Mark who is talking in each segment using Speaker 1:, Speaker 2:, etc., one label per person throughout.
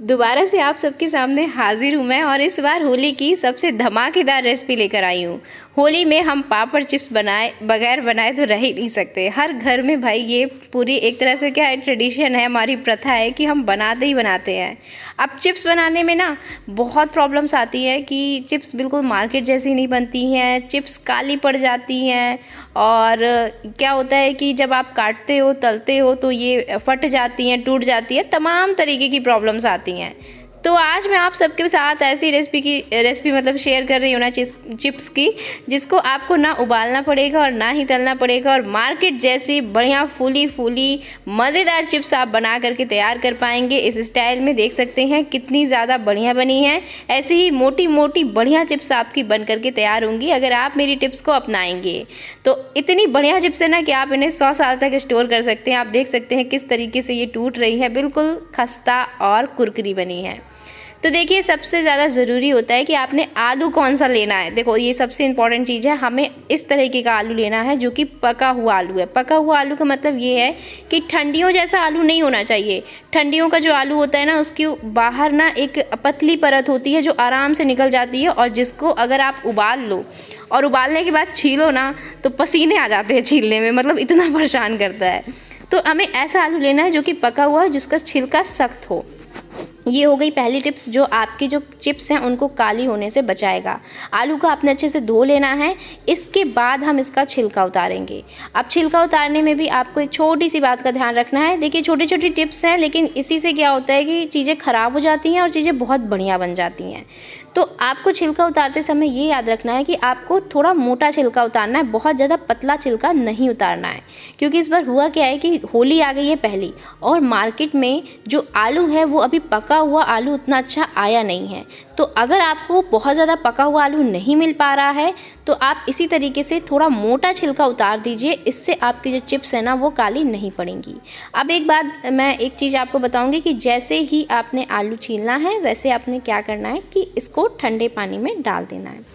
Speaker 1: दोबारा से आप सबके सामने हाजिर हूँ मैं, और इस बार होली की सबसे धमाकेदार रेसिपी लेकर आई हूँ। होली में हम पापड़ चिप्स बनाए बगैर बनाए तो रह ही नहीं सकते। हर घर में भाई ये पूरी एक तरह से क्या है, ट्रेडिशन है, हमारी प्रथा है कि हम बनाते ही बनाते हैं। अब चिप्स बनाने में ना बहुत प्रॉब्लम्स आती है कि चिप्स बिल्कुल मार्केट जैसी नहीं बनती हैं, चिप्स काली पड़ जाती हैं, और क्या होता है कि जब आप काटते हो तलते हो तो ये फट जाती हैं, टूट जाती है, तमाम तरीके की प्रॉब्लम्स आती हैं। तो आज मैं आप सबके साथ ऐसी रेसिपी मतलब शेयर कर रही हूँ ना चिप्स की, जिसको आपको ना उबालना पड़ेगा और ना ही तलना पड़ेगा, और मार्केट जैसी बढ़िया फूली फूली मज़ेदार चिप्स आप बना करके तैयार कर पाएंगे। इस स्टाइल में देख सकते हैं कितनी ज़्यादा बढ़िया बनी है। ऐसे ही मोटी मोटी बढ़िया चिप्स आपकी बन करके तैयार होंगी अगर आप मेरी टिप्स को अपनाएंगे। तो इतनी बढ़िया चिप्स है ना कि आप इन्हें 100 साल तक स्टोर कर सकते हैं। आप देख सकते हैं किस तरीके से ये टूट रही है, बिल्कुल खस्ता और कुरकुरी बनी है। तो देखिए, सबसे ज़्यादा ज़रूरी होता है कि आपने आलू कौन सा लेना है। देखो, ये सबसे इम्पॉर्टेंट चीज़ है, हमें इस तरीके का आलू लेना है जो कि पका हुआ आलू है। पका हुआ आलू का मतलब ये है कि ठंडियों जैसा आलू नहीं होना चाहिए। ठंडियों का जो आलू होता है ना, उसकी बाहर ना एक पतली परत होती है जो आराम से निकल जाती है, और जिसको अगर आप उबाल लो और उबालने के बाद छीलो ना तो पसीने आ जाते हैं छीलने में, मतलब इतना परेशान करता है। तो हमें ऐसा आलू लेना है जो कि पका हुआ है, जिसका छिलका सख्त हो। ये हो गई पहली टिप्स जो आपकी जो चिप्स हैं उनको काली होने से बचाएगा। आलू को आपने अच्छे से धो लेना है। इसके बाद हम इसका छिलका उतारेंगे। अब छिलका उतारने में भी आपको एक छोटी सी बात का ध्यान रखना है। देखिए, छोटी छोटी टिप्स हैं, लेकिन इसी से क्या होता है कि चीज़ें ख़राब हो जाती हैं और चीज़ें बहुत बढ़िया बन जाती हैं। तो आपको छिलका उतारते समय ये याद रखना है कि आपको थोड़ा मोटा छिलका उतारना है, बहुत ज़्यादा पतला छिलका नहीं उतारना है। क्योंकि इस बार हुआ क्या है कि होली आ गई है पहली, और मार्केट में जो आलू है वो अभी पका हुआ आलू उतना अच्छा आया नहीं है। तो अगर आपको बहुत ज़्यादा पका हुआ आलू नहीं मिल पा रहा है तो आप इसी तरीके से थोड़ा मोटा छिलका उतार दीजिए। इससे आपकी जो चिप्स है ना वो काली नहीं पड़ेंगी। अब एक बात मैं एक चीज़ आपको बताऊंगी कि जैसे ही आपने आलू छीलना है वैसे आपने क्या करना है कि इसको ठंडे पानी में डाल देना है।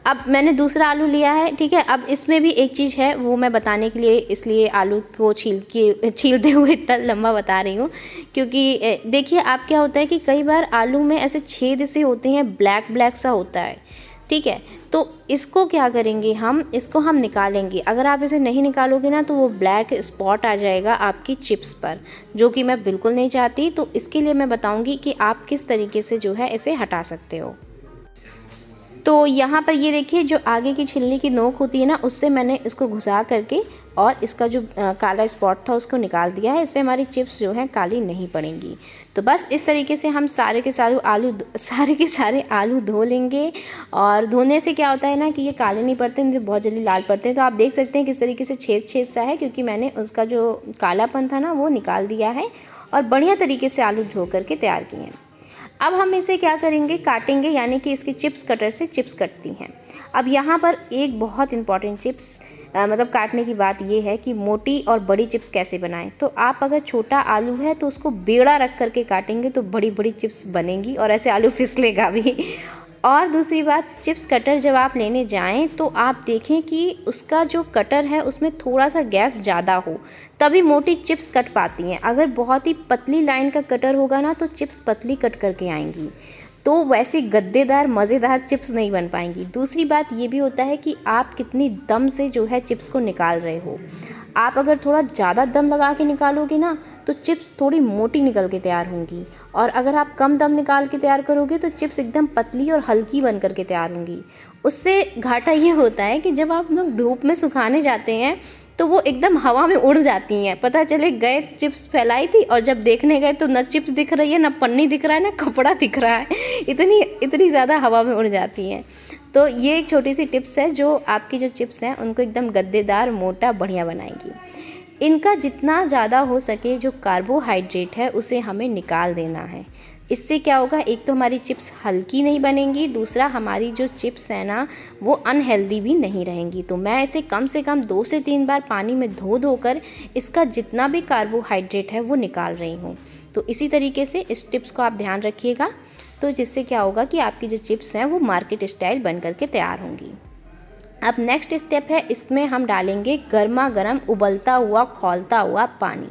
Speaker 1: अब मैंने दूसरा आलू लिया है, ठीक है। अब इसमें भी एक चीज़ है, वो मैं बताने के लिए इसलिए आलू को छीलते हुए इतना लंबा बता रही हूँ, क्योंकि देखिए आप क्या होता है कि कई बार आलू में ऐसे छेद से होते हैं, ब्लैक ब्लैक सा होता है, ठीक है। तो इसको क्या करेंगे, इसको हम निकालेंगे। अगर आप इसे नहीं निकालोगे ना तो वो ब्लैक स्पॉट आ जाएगा आपकी चिप्स पर, जो कि मैं बिल्कुल नहीं चाहती। तो इसके लिए मैं बताऊँगी कि आप किस तरीके से जो है इसे हटा सकते हो। तो यहाँ पर ये देखिए, जो आगे की छिलने की नोक होती है ना, उससे मैंने इसको घुसा करके और इसका जो काला स्पॉट था उसको निकाल दिया है। इससे हमारी चिप्स जो हैं काली नहीं पड़ेंगी। तो बस इस तरीके से हम सारे के सारे आलू धो लेंगे। और धोने से क्या होता है ना कि ये काले नहीं पड़ते, इनसे बहुत जल्दी लाल पड़ते हैं। तो आप देख सकते हैं किस तरीके से छेद सा है, क्योंकि मैंने उसका जो कालापन था ना वो निकाल दिया है और बढ़िया तरीके से आलू धो करके तैयार किए हैं। अब हम इसे क्या करेंगे, काटेंगे, यानी कि इसकी चिप्स कटर से चिप्स कटती हैं। अब यहाँ पर एक बहुत इंपॉर्टेंट चिप्स मतलब काटने की बात ये है कि मोटी और बड़ी चिप्स कैसे बनाएं। तो आप अगर छोटा आलू है तो उसको बेड़ा रख करके काटेंगे तो बड़ी बड़ी चिप्स बनेंगी और ऐसे आलू फिसलेगा भी। और दूसरी बात, चिप्स कटर जब आप लेने जाएं तो आप देखें कि उसका जो कटर है उसमें थोड़ा सा गैप ज़्यादा हो, तभी मोटी चिप्स कट पाती हैं। अगर बहुत ही पतली लाइन का कटर होगा ना तो चिप्स पतली कट करके आएंगी, तो वैसी गद्देदार मज़ेदार चिप्स नहीं बन पाएंगी। दूसरी बात ये भी होता है कि आप कितनी दम से जो है चिप्स को निकाल रहे हो। आप अगर थोड़ा ज़्यादा दम लगा के निकालोगे ना तो चिप्स थोड़ी मोटी निकल के तैयार होंगी, और अगर आप कम दम निकाल के तैयार करोगे तो चिप्स एकदम पतली और हल्की बन करके तैयार होंगी। उससे घाटा ये होता है कि जब आप लोग धूप में सुखाने जाते हैं तो वो एकदम हवा में उड़ जाती हैं। पता चले गए चिप्स फैलाई थी और जब देखने गए तो न चिप्स दिख रही है, न पन्नी दिख रहा है, न कपड़ा दिख रहा है, इतनी ज़्यादा हवा में उड़ जाती हैं। तो ये एक छोटी सी टिप्स है जो आपकी जो चिप्स हैं उनको एकदम गद्देदार मोटा बढ़िया बनाएगी। इनका जितना ज़्यादा हो सके जो कार्बोहाइड्रेट है उसे हमें निकाल देना है। इससे क्या होगा, एक तो हमारी चिप्स हल्की नहीं बनेंगी, दूसरा हमारी जो चिप्स है ना वो अनहेल्दी भी नहीं रहेंगी। तो मैं इसे कम से कम 2 से 3 बार पानी में धो कर इसका जितना भी कार्बोहाइड्रेट है वो निकाल रही हूँ। तो इसी तरीके से इस टिप्स को आप ध्यान रखिएगा, तो जिससे क्या होगा कि आपकी जो चिप्स हैं वो मार्केट स्टाइल बन करके तैयार होंगी। अब नेक्स्ट स्टेप है, इसमें हम डालेंगे गर्मा गर्म उबलता हुआ खौलता हुआ पानी।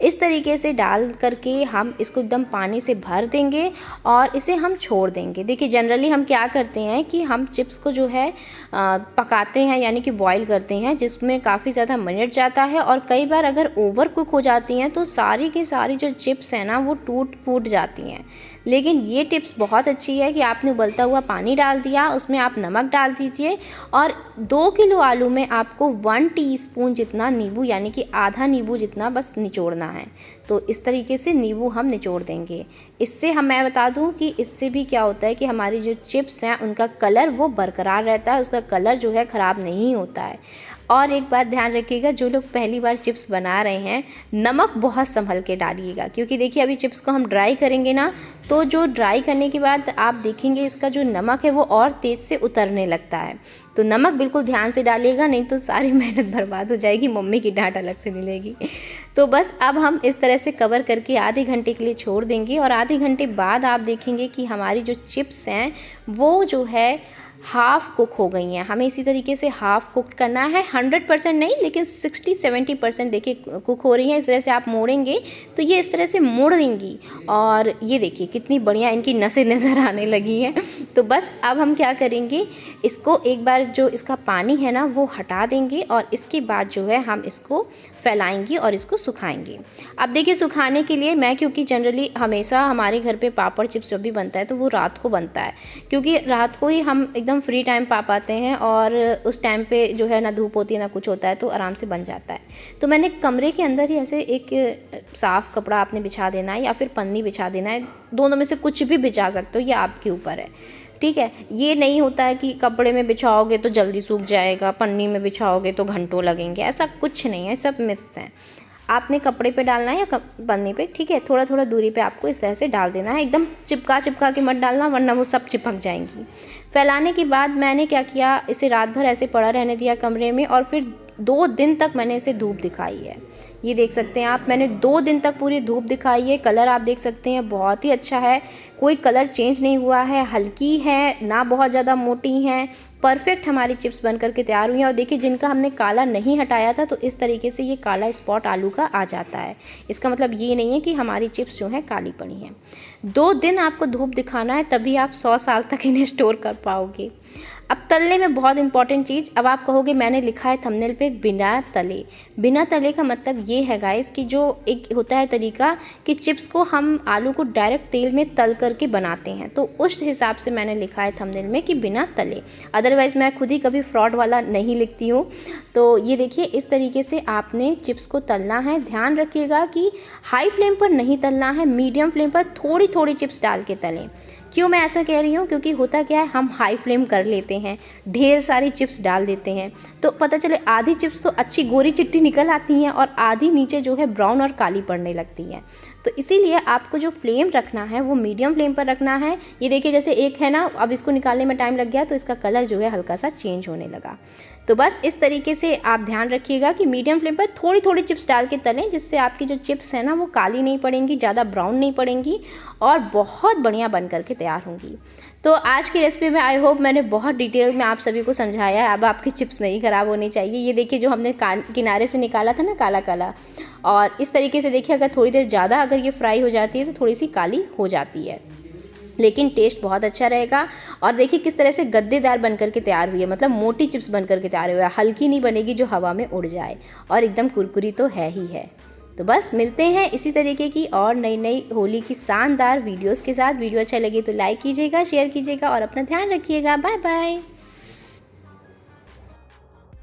Speaker 1: इस तरीके से डाल करके हम इसको एकदम पानी से भर देंगे और इसे हम छोड़ देंगे। देखिए जनरली हम क्या करते हैं कि हम चिप्स को जो है पकाते हैं, यानी कि बॉईल करते हैं, जिसमें काफ़ी ज़्यादा मिनट जाता है और कई बार अगर ओवर कुक हो जाती हैं तो सारी की सारी जो चिप्स हैं ना वो टूट फूट जाती हैं। लेकिन ये टिप्स बहुत अच्छी है कि आपने उबलता हुआ पानी डाल दिया, उसमें आप नमक डाल दीजिए और 2 किलो आलू में आपको 1 टीस्पून जितना नींबू, यानी कि आधा नींबू जितना बस निचोड़ना है। तो इस तरीके से नींबू हम निचोड़ देंगे। इससे मैं बता दूं कि इससे भी क्या होता है कि हमारी जो चिप्स हैं उनका कलर वो बरकरार रहता है, उसका कलर जो है ख़राब नहीं होता है। और एक बात ध्यान रखिएगा, जो लोग पहली बार चिप्स बना रहे हैं, नमक बहुत संभल के डालिएगा, क्योंकि देखिए अभी चिप्स को हम ड्राई करेंगे ना, तो जो ड्राई करने के बाद आप देखेंगे इसका जो नमक है वो और तेज़ से उतरने लगता है। तो नमक बिल्कुल ध्यान से डालिएगा, नहीं तो सारी मेहनत बर्बाद हो जाएगी, मम्मी की डांट अलग से मिलेगी। तो बस अब हम इस तरह से कवर करके आधे घंटे के लिए छोड़ देंगे और आधे घंटे बाद आप देखेंगे कि हमारी जो चिप्स हैं वो जो है हाफ़ कुक हो गई हैं। हमें इसी तरीके से हाफ़ कुक करना है, 100% नहीं, लेकिन 60-70% देखिए कुक हो रही हैं। इस तरह से आप मोड़ेंगे तो ये इस तरह से मुड़ देंगी और ये देखिए कितनी बढ़िया इनकी नसें नज़र आने लगी हैं। तो बस अब हम क्या करेंगे, इसको एक बार जो इसका पानी है ना वो हटा देंगे और इसके बाद जो है हम इसको फैलाएंगे और इसको सुखाएंगे। अब देखिए सुखाने के लिए मैं, क्योंकि जनरली हमेशा हमारे घर पे पापड़ चिप्स जब भी बनता है तो वो रात को बनता है, क्योंकि रात को ही हम एकदम फ्री टाइम पा पाते हैं और उस टाइम पे जो है ना धूप होती है ना कुछ होता है, तो आराम से बन जाता है। तो मैंने कमरे के अंदर ही ऐसे एक साफ़ कपड़ा आपने बिछा देना है या फिर पन्नी बिछा देना है, दोनों में से कुछ भी बिछा सकते हो, ये आपके ऊपर है, ठीक है। ये नहीं होता है कि कपड़े में बिछाओगे तो जल्दी सूख जाएगा, पन्नी में बिछाओगे तो घंटों लगेंगे, ऐसा कुछ नहीं है, सब मिथ्स हैं। आपने कपड़े पे डालना है या पन्नी पे, ठीक है, थोड़ा थोड़ा दूरी पे आपको इस तरह से डाल देना है, एकदम चिपका के मत डालना वरना वो सब चिपक जाएंगी। फैलाने के बाद मैंने क्या किया, इसे रात भर ऐसे पड़ा रहने दिया कमरे में और फिर 2 दिन तक मैंने इसे धूप दिखाई है। ये देख सकते हैं आप, मैंने 2 दिन तक पूरी धूप दिखाई है। कलर आप देख सकते हैं बहुत ही अच्छा है, कोई कलर चेंज नहीं हुआ है, हल्की है ना बहुत ज़्यादा मोटी हैं, परफेक्ट हमारी चिप्स बन करके तैयार हुई हैं। और देखिए जिनका हमने काला नहीं हटाया था तो इस तरीके से ये काला स्पॉट आलू का आ जाता है। इसका मतलब ये नहीं है कि हमारी चिप्स जो है काली पड़ी हैं। 2 दिन आपको धूप दिखाना है, तभी आप 100 साल तक इन्हें स्टोर कर पाओगे। अब तलने में बहुत इंपॉर्टेंट चीज़, अब आप कहोगे मैंने लिखा है थंबनेल पे बिना तले। बिना तले का मतलब ये है गाइस कि जो एक होता है तरीका कि चिप्स को हम आलू को डायरेक्ट तेल में तल करके बनाते हैं, तो उस हिसाब से मैंने लिखा है थंबनेल में कि बिना तले। अदरवाइज़ मैं खुद ही कभी फ्रॉड वाला नहीं लिखती हूँ। तो ये देखिए इस तरीके से आपने चिप्स को तलना है। ध्यान रखिएगा कि हाई फ्लेम पर नहीं तलना है, मीडियम फ्लेम पर थोड़ी थोड़ी चिप्स डाल के तलें। क्यों मैं ऐसा कह रही हूँ, क्योंकि होता क्या है, हम हाई फ्लेम कर लेते हैं, ढेर सारी चिप्स डाल देते हैं, तो पता चले आधी चिप्स तो अच्छी गोरी चिट्टी निकल आती हैं और आधी नीचे जो है ब्राउन और काली पड़ने लगती हैं। तो इसीलिए आपको जो फ्लेम रखना है वो मीडियम फ्लेम पर रखना है। ये देखिए जैसे एक है ना, अब इसको निकालने में टाइम लग गया तो इसका कलर जो है हल्का सा चेंज होने लगा। तो बस इस तरीके से आप ध्यान रखिएगा कि मीडियम फ्लेम पर थोड़ी थोड़ी चिप्स डाल के तलें, जिससे आपकी जो चिप्स है ना वो काली नहीं पड़ेंगी, ज़्यादा ब्राउन नहीं पड़ेंगी और बहुत बढ़िया बन करके तैयार होंगी। तो आज की रेसिपी में आई होप मैंने बहुत डिटेल में आप सभी को समझाया है। अब आपकी चिप्स नहीं ख़राब होनी चाहिए। ये देखिए जो हमने किनारे से निकाला था ना काला काला, और इस तरीके से देखिए अगर थोड़ी देर ज़्यादा अगर ये फ्राई हो जाती है तो थोड़ी सी काली हो जाती है, लेकिन टेस्ट बहुत अच्छा रहेगा। और देखिए किस तरह से गद्देदार बन करके तैयार हुई है, मतलब मोटी चिप्स बन करके तैयार हुई है, हल्की नहीं बनेगी जो हवा में उड़ जाए, और एकदम कुरकुरी तो है ही है। तो बस मिलते हैं इसी तरीके की और नई होली की शानदार वीडियोस के साथ। वीडियो अच्छा लगे तो लाइक कीजिएगा, शेयर कीजिएगा और अपना ध्यान रखिएगा। Bye bye.